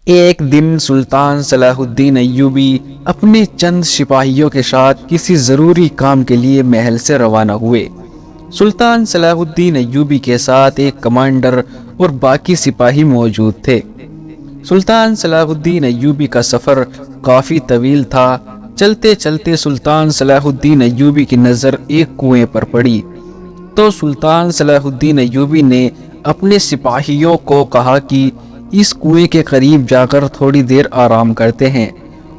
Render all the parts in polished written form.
ایک دن سلطان صلاح الدین ایوبی اپنے چند سپاہیوں کے ساتھ کسی ضروری کام کے لیے محل سے روانہ ہوئے۔ سلطان صلاح الدین ایوبی کے ساتھ ایک کمانڈر اور باقی سپاہی موجود تھے۔ سلطان صلاح الدین ایوبی کا سفر کافی طویل تھا۔ چلتے چلتے سلطان صلاح الدین ایوبی کی نظر ایک کنویں پر پڑی تو سلطان صلاح الدین ایوبی نے اپنے سپاہیوں کو کہا کہ اس کنویں کے قریب جا کر تھوڑی دیر آرام کرتے ہیں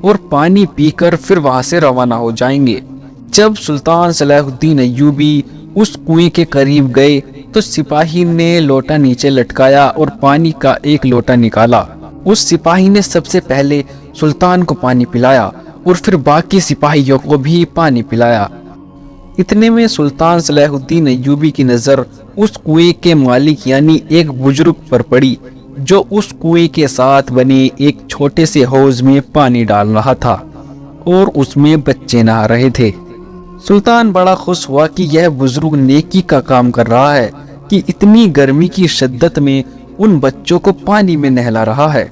اور پانی پی کر پھر وہاں سے روانہ ہو جائیں گے۔ جب سلطان صلاح الدین ایوبی اس کنویں کے قریب گئے تو سپاہی نے لوٹا نیچے لٹکایا اور پانی کا ایک لوٹا نکالا۔ اس سپاہی نے سب سے پہلے سلطان کو پانی پلایا اور پھر باقی سپاہیوں کو بھی پانی پلایا۔ اتنے میں سلطان صلاح الدین ایوبی کی نظر اس کنویں کے مالک یعنی ایک بزرگ پر پڑی جو اس کنویں کے ساتھ بنے ایک چھوٹے سے حوض میں پانی ڈال رہا تھا اور اس میں بچے نہا رہے تھے۔ سلطان بڑا خوش ہوا کہ یہ بزرگ نیکی کا کام کر رہا ہے کہ اتنی گرمی کی شدت میں ان بچوں کو پانی میں نہلا رہا ہے۔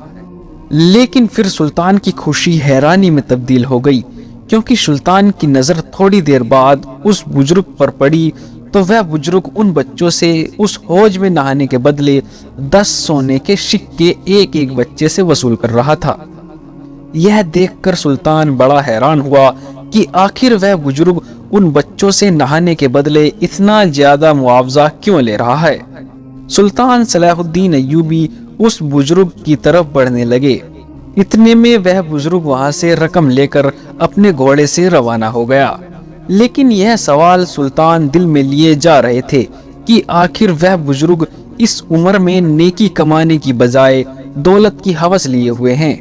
لیکن پھر سلطان کی خوشی حیرانی میں تبدیل ہو گئی، کیونکہ سلطان کی نظر تھوڑی دیر بعد اس بزرگ پر پڑی تو وہ بزرگ ان بچوں سے اس حوض میں نہانے کے بدلے 10 سونے کے سکے ایک ایک بچے سے وصول کر رہا تھا۔ یہ دیکھ کر سلطان بڑا حیران ہوا کہ آخر وہ بزرگ ان بچوں سے نہانے کے بدلے اتنا زیادہ معاوضہ کیوں لے رہا ہے۔ سلطان صلاح الدین ایوبی اس بزرگ کی طرف بڑھنے لگے۔ اتنے میں وہ بزرگ وہاں سے رقم لے کر اپنے گھوڑے سے روانہ ہو گیا۔ لیکن یہ سوال سلطان دل میں لیے جا رہے تھے کہ آخر وہ بزرگ اس عمر میں نیکی کمانے کی بجائے دولت کی ہوس لیے ہوئے ہیں۔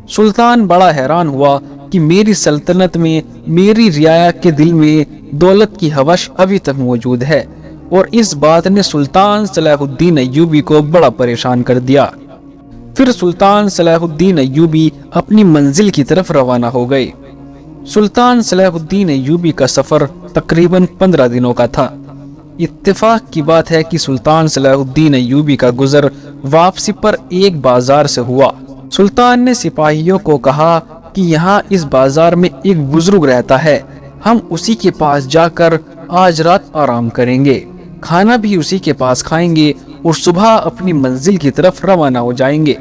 سلطان بڑا حیران ہوا کہ میری سلطنت میں میری رعایا کے دل میں دولت کی ہوس ابھی تک موجود ہے، اور اس بات نے سلطان صلاح الدین ایوبی کو بڑا پریشان کر دیا۔ پھر سلطان صلاح الدین ایوبی اپنی منزل کی طرف روانہ ہو گئے۔ سلطان صلاح الدین ایوبی کا سفر تقریباً 15 دنوں کا تھا۔ اتفاق کی بات ہے کہ سلطان صلاح الدین ایوبی کا گزر واپسی پر ایک بازار سے ہوا۔ سلطان نے سپاہیوں کو کہا کہ یہاں اس بازار میں ایک بزرگ رہتا ہے، ہم اسی کے پاس جا کر آج رات آرام کریں گے، کھانا بھی اسی کے پاس کھائیں گے اور صبح اپنی منزل کی طرف روانہ ہو جائیں گے۔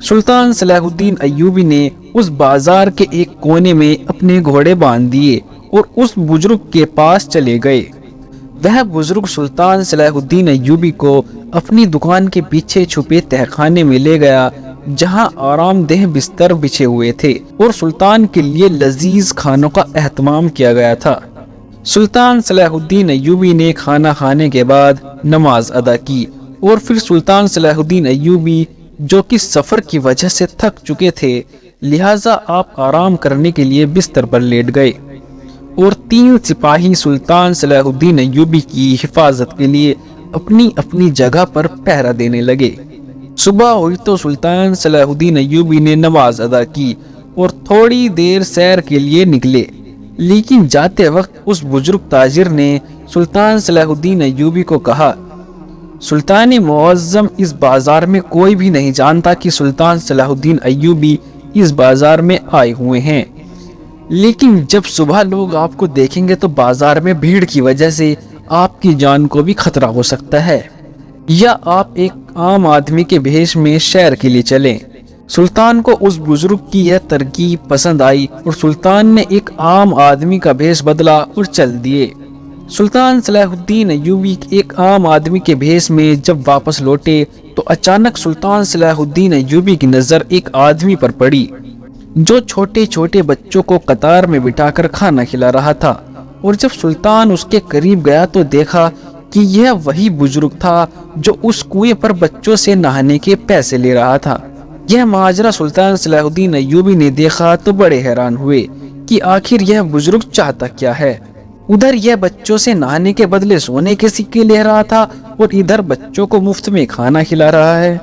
سلطان صلاح الدین ایوبی نے اس بازار کے ایک کونے میں اپنے گھوڑے باندھ دیے اور اس بزرگ کے پاس چلے گئے۔ وہ بزرگ سلطان صلاح الدین ایوبی کو اپنی دکان کے پیچھے چھپے تہخانے میں لے گیا، جہاں آرام دہ بستر بچھے ہوئے تھے اور سلطان کے لیے لذیذ کھانوں کا اہتمام کیا گیا تھا۔ سلطان صلاح الدین ایوبی نے کھانا کھانے کے بعد نماز ادا کی اور پھر سلطان صلاح الدین ایوبی جو کہ سفر کی وجہ سے تھک چکے تھے، لہٰذا آپ آرام کرنے کے لیے بستر پر لیٹ گئے اور 3 سپاہی سلطان صلاح الدین ایوبی کی حفاظت کے لیے اپنی اپنی جگہ پر پہرا دینے لگے۔ صبح ہوئی تو سلطان صلاح الدین ایوبی نے نماز ادا کی اور تھوڑی دیر سیر کے لیے نکلے، لیکن جاتے وقت اس بزرگ تاجر نے سلطان صلاح الدین ایوبی کو کہا، سلطان معظم، اس بازار میں کوئی بھی نہیں جانتا کہ سلطان صلاح الدین ایوبی اس بازار میں آئے ہوئے ہیں، لیکن جب صبح لوگ آپ کو دیکھیں گے تو بازار میں بھیڑ کی وجہ سے آپ کی جان کو بھی خطرہ ہو سکتا ہے، یا آپ ایک عام آدمی کے بھیش میں سیر کے لیے چلیں۔ سلطان کو اس بزرگ کی یہ ترکیب پسند آئی اور سلطان نے ایک عام آدمی کا بھیش بدلا اور چل دیے۔ سلطان صلاح الدین ایوبی ایک عام آدمی کے بھیش میں جب واپس لوٹے تو اچانک سلطان صلاح الدین ایوبی کی نظر ایک آدمی پر پڑی جو چھوٹے چھوٹے بچوں کو قطار میں بٹھا کر کھانا کھلا رہا تھا، اور جب سلطان اس کے قریب گیا تو دیکھا کہ یہ وہی بزرگ تھا جو اس کنویں پر بچوں سے نہانے کے پیسے لے رہا تھا۔ یہ ماجرا سلطان صلاح الدین ایوبی نے دیکھا تو بڑے حیران ہوئے کہ آخر یہ بزرگ چاہتا کیا ہے۔ ادھر یہ بچوں سے نہانے کے بدلے سونے کے سکے لے رہا تھا اور ادھر بچوں کو مفت میں کھانا کھلا رہا ہے،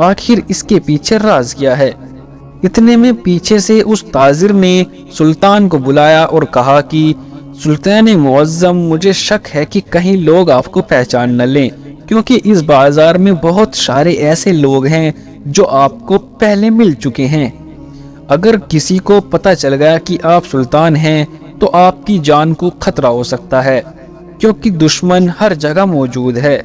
آخر اس کے پیچھے راز کیا ہے؟ اتنے میں پیچھے سے اس تاجر نے سلطان کو بلایا اور کہا کہ سلطان معظم، مجھے شک ہے کہ کہیں لوگ آپ کو پہچان نہ لیں، کیونکہ اس بازار میں بہت سارے ایسے لوگ ہیں جو آپ کو پہلے مل چکے ہیں۔ اگر کسی کو پتہ چل گیا کہ آپ سلطان ہیں تو آپ کی جان کو خطرہ ہو سکتا ہے، کیونکہ دشمن ہر جگہ موجود ہے۔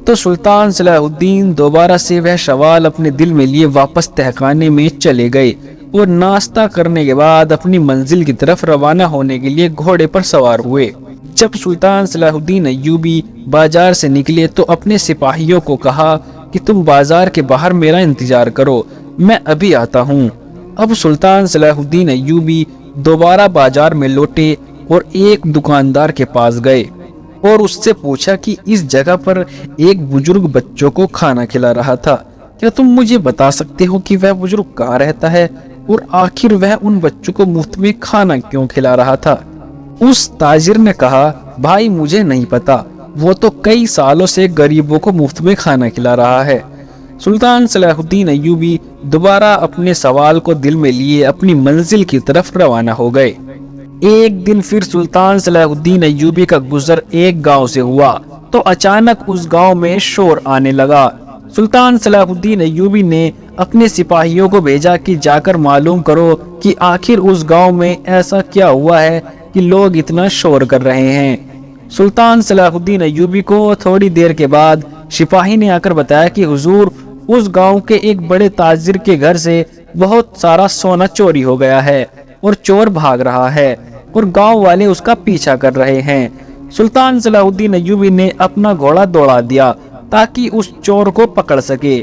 تو سلطان صلاح الدین دوبارہ سے وہ سوال اپنے دل میں لیے واپس تہخانے میں چلے گئے اور ناشتہ کرنے کے بعد اپنی منزل کی طرف روانہ ہونے کے لیے گھوڑے پر سوار ہوئے۔ جب سلطان صلاح الدین ایوبی بازار سے نکلے تو اپنے سپاہیوں کو کہا کہ تم بازار کے باہر میرا انتظار کرو، میں ابھی آتا ہوں۔ اب سلطان صلاح الدین ایوبی دوبارہ بازار میں لوٹے اور ایک دکاندار کے پاس گئے اور اس سے پوچھا کہ اس جگہ پر ایک بزرگ بچوں کو کھانا کھلا رہا تھا، کیا تم مجھے بتا سکتے ہو کہ وہ بزرگ کہاں رہتا ہے اور آخر وہ ان بچوں کو مفت میں کھانا کیوں کھلا رہا تھا؟ اس تاجر نے کہا، بھائی مجھے نہیں پتا، وہ تو کئی سالوں سے غریبوں کو مفت میں کھانا کھلا رہا ہے۔ سلطان صلاح الدین ایوبی دوبارہ اپنے سوال کو دل میں لیے اپنی منزل کی طرف روانہ ہو گئے۔ ایک دن پھر سلطان صلاح الدین ایوبی کا گزر ایک گاؤں سے ہوا تو اچانک اس گاؤں میں شور آنے لگا۔ سلطان صلاح الدین ایوبی نے اپنے سپاہیوں کو بھیجا کہ جا کر معلوم کرو کہ آخر اس گاؤں میں ایسا کیا ہوا ہے کہ لوگ اتنا شور کر رہے ہیں۔ سلطان صلاح الدین ایوبی کو تھوڑی دیر کے بعد سپاہی نے آ کر بتایا کہ حضور، اس گاؤں کے ایک بڑے تاجر کے گھر سے بہت سارا سونا چوری ہو گیا ہے اور چور بھاگ رہا ہے اور گاؤں والے اس کا پیچھا کر رہے ہیں۔ سلطان صلاح الدین ایوبی نے اپنا گھوڑا دوڑا دیا تاکہ اس چور کو پکڑ سکے۔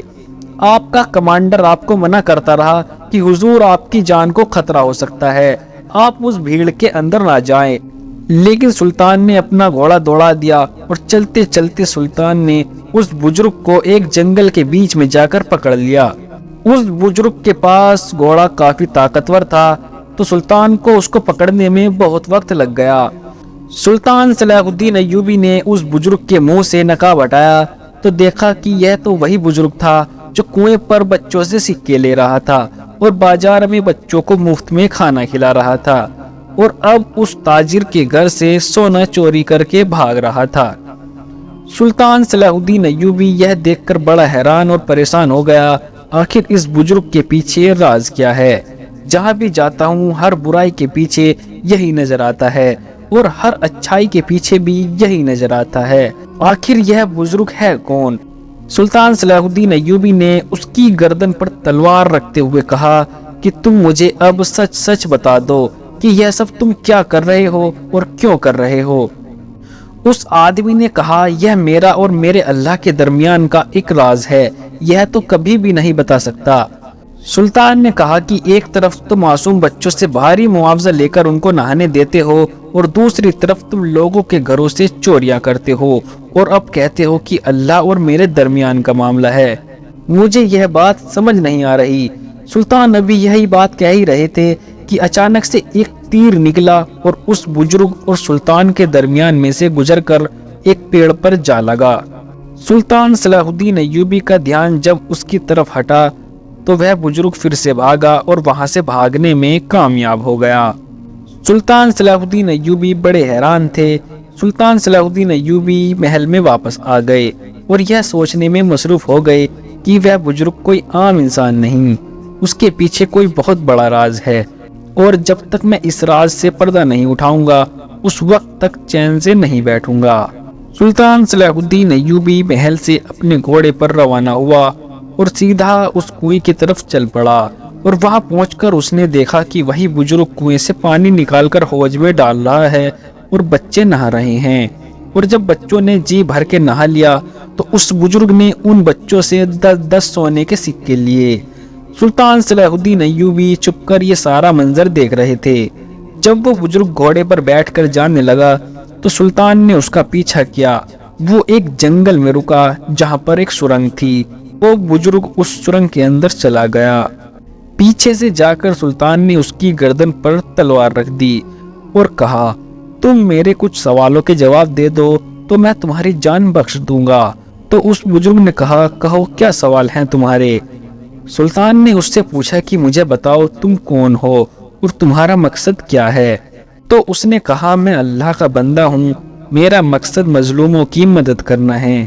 آپ کا کمانڈر آپ کو منع کرتا رہا کہ حضور آپ کی جان کو خطرہ ہو سکتا ہے، آپ اس بھیڑ کے اندر نہ جائیں، لیکن سلطان نے اپنا گھوڑا دوڑا دیا اور چلتے چلتے سلطان نے اس بزرگ کو ایک جنگل کے بیچ میں جا کر پکڑ لیا۔ اس بزرگ کے پاس گھوڑا کافی طاقتور تھا تو سلطان کو اس کو پکڑنے میں بہت وقت لگ گیا۔ سلطان صلاح الدین ایوبی نے اس بزرگ کے منہ سے نقاب ہٹایا تو دیکھا کہ یہ تو وہی بزرگ تھا جو کنویں پر بچوں سے سکے لے رہا تھا اور بازار میں بچوں کو مفت میں کھانا کھلا رہا تھا، اور اب اس تاجر کے گھر سے سونا چوری کر کے بھاگ رہا تھا۔ سلطان صلاح الدین ایوبی یہ دیکھ کر بڑا حیران اور پریشان ہو گیا، آخر اس بزرگ کے پیچھے راز کیا ہے؟ جہاں بھی جاتا ہوں ہر برائی کے پیچھے یہی نظر آتا ہے اور ہر اچھائی کے پیچھے بھی یہی نظر آتا ہے، آخر یہ بزرگ ہے کون؟ سلطان صلاح الدین ایوبی نے اس کی گردن پر تلوار رکھتے ہوئے کہا کہ تم مجھے اب سچ سچ بتا دو کہ یہ سب تم کیا کر رہے ہو اور کیوں کر رہے ہو؟ اس آدمی نے کہا، یہ میرا اور میرے اللہ کے درمیان کا ایک راز ہے، یہ تو کبھی بھی نہیں بتا سکتا۔ سلطان نے کہا کہ ایک طرف تم معصوم بچوں سے بھاری معاوضہ لے کر ان کو نہانے دیتے ہو اور دوسری طرف تم لوگوں کے گھروں سے چوریاں کرتے ہو اور اب کہتے ہو کہ اللہ اور میرے درمیان کا معاملہ ہے۔ مجھے یہ بات سمجھ نہیں آ رہی۔ سلطان ابھی یہی بات کہہ ہی رہے تھے کہ اچانک سے ایک تیر نکلا اور اس بزرگ اور سلطان کے درمیان میں سے گزر کر ایک پیڑ پر جا لگا۔ سلطان صلاح الدین ایوبی کا دھیان جب اس کی طرف ہٹا تو وہ بزرگ پھر سے بھاگا اور وہاں سے بھاگنے میں کامیاب ہو گیا۔ سلطان صلاح الدین ایوبی بڑے حیران تھے۔ سلطان صلاح الدین ایوبی محل میں واپس آ گئے اور یہ سوچنے میں مصروف ہو گئے کہ وہ بزرگ کوئی عام انسان نہیں، اس کے پیچھے کوئی بہت بڑا راز ہے، اور جب تک میں اس راز سے پردہ نہیں اٹھاؤں گا اس وقت تک چین سے نہیں بیٹھوں گا۔ سلطان صلاح الدین ایوبی محل سے اپنے گھوڑے پر روانہ ہوا اور سیدھا اس کنویں کی طرف چل پڑا، اور وہاں پہنچ کر اس نے دیکھا کہ وہی بزرگ کنویں سے پانی نکال کر حوض میں ڈال رہا ہے اور بچے نہا رہے ہیں، اور جب بچوں نے جی بھر کے نہا لیا تو اس بزرگ نے ان بچوں سے 10 سونے کے سکے لیے۔ سلطان صلاح الدین ایوبی چھپ کر یہ سارا منظر دیکھ رہے تھے۔ جب وہ بزرگ گھوڑے پر بیٹھ کر جانے لگا تو سلطان نے اس کا پیچھا کیا۔ وہ ایک جنگل میں رکا جہاں پر ایک سرنگ تھی۔ وہ بزرگ اس سرنگ کے اندر چلا گیا۔ پیچھے سے جا کر سلطان نے اس کی گردن پر تلوار رکھ دی اور کہا، تم میرے کچھ سوالوں کے جواب دے دو تو میں تمہاری جان بخش دوں گا۔ تو اس بزرگ نے کہا، کہو کیا سوال ہیں تمہارے؟ سلطان نے اس سے پوچھا کہ مجھے بتاؤ تم کون ہو اور تمہارا مقصد کیا ہے؟ تو اس نے کہا، میں اللہ کا بندہ ہوں، میرا مقصد مظلوموں کی مدد کرنا ہے۔